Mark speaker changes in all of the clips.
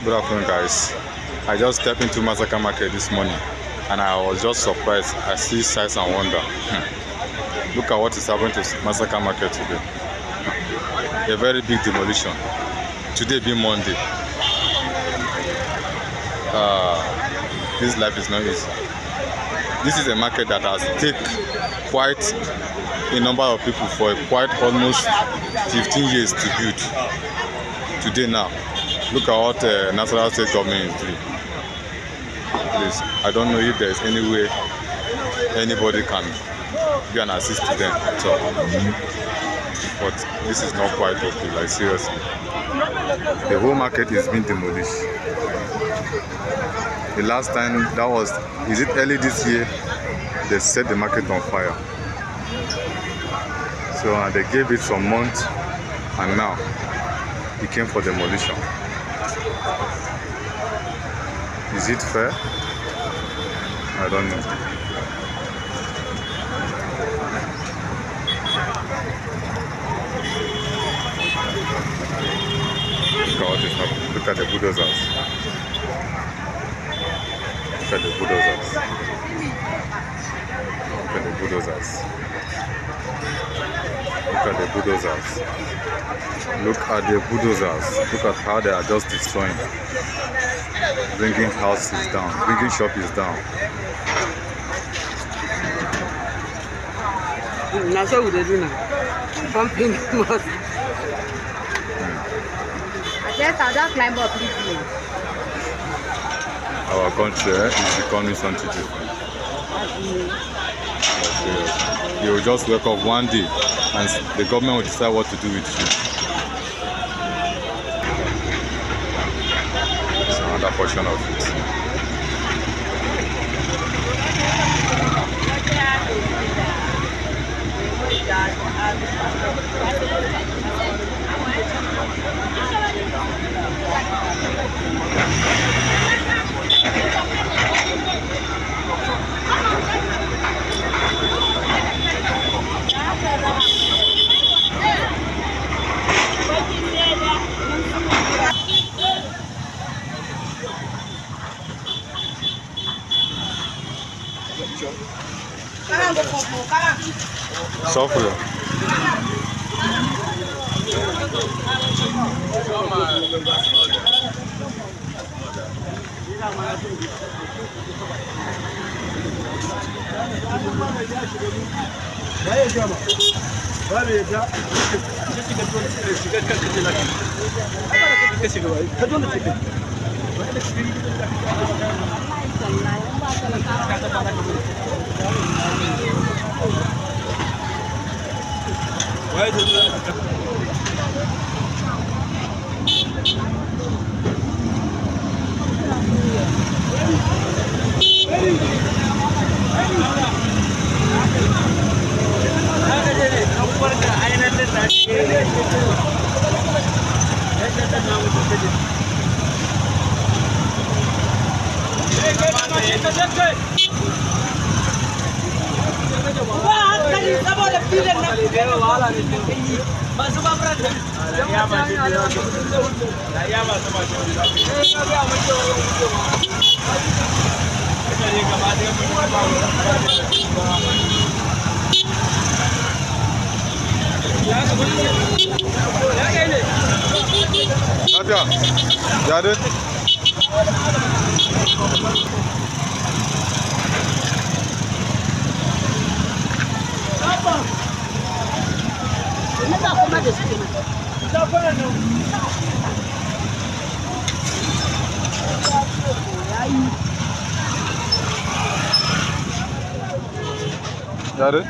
Speaker 1: Good afternoon, guys. I just stepped into Masaka market this morning and I was just surprised. I see sights and wonder. Look at what is happening to Masaka market today. A very big demolition. Today being Monday. This life is not easy. This is a market that has taken quite a number of people for quite almost 15 years to build. Today now, look at what national state government is doing. Please, I don't know if there's any way anybody can be an assist to them at all. But this is not quite okay, like seriously. The whole market is being demolished. The last time that was, is it early this year, they set the market on fire. So they gave it some months and now it came for demolition. Is it fair? I don't know. Look at the bulldozers. Look at the bulldozers. Look at the bulldozers. Look at the bulldozers. Look at the bulldozers. Look at how they are just destroying. Bringing houses down. Bringing shops down.
Speaker 2: That's what they do now. Pumping most. Yes, I'll just climb up this way.
Speaker 1: Our country is becoming something different. You will just wake up one day and the government will decide what to do with you. It's another portion of it. Sofre. Got it? Got it?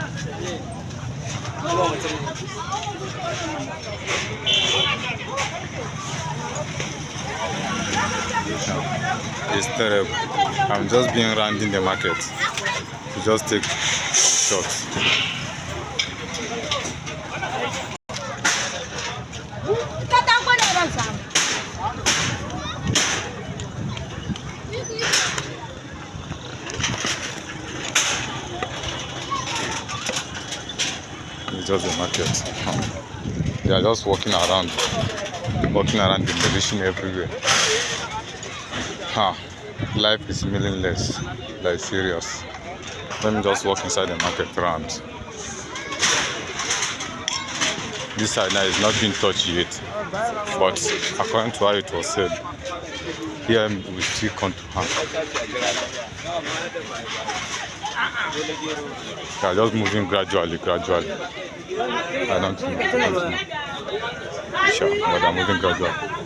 Speaker 1: It's terrible. I'm just being around in the market to just take some shots. It's just the market. They are just walking around demolition everywhere. Ha, life is meaningless, like serious. Let me just walk inside the market round. This side now is not being touched yet, but according to how it was said, here we still come to hand. They are just moving gradually. I don't know. Sure, but they are moving gradually.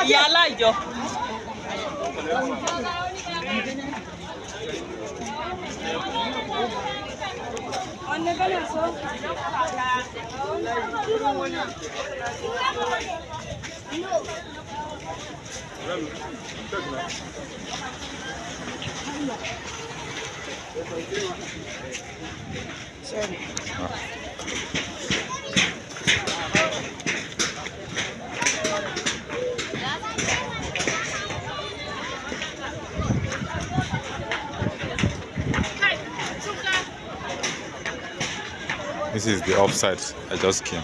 Speaker 3: Ìyá aláìjọ.
Speaker 1: This is the offside. I just came.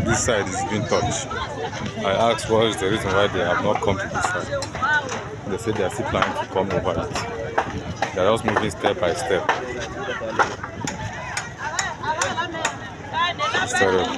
Speaker 1: This side is being touched. I asked what is the reason why they have not come to this side. They said they are still planning to come over it. They are just moving step by step. It's terrible.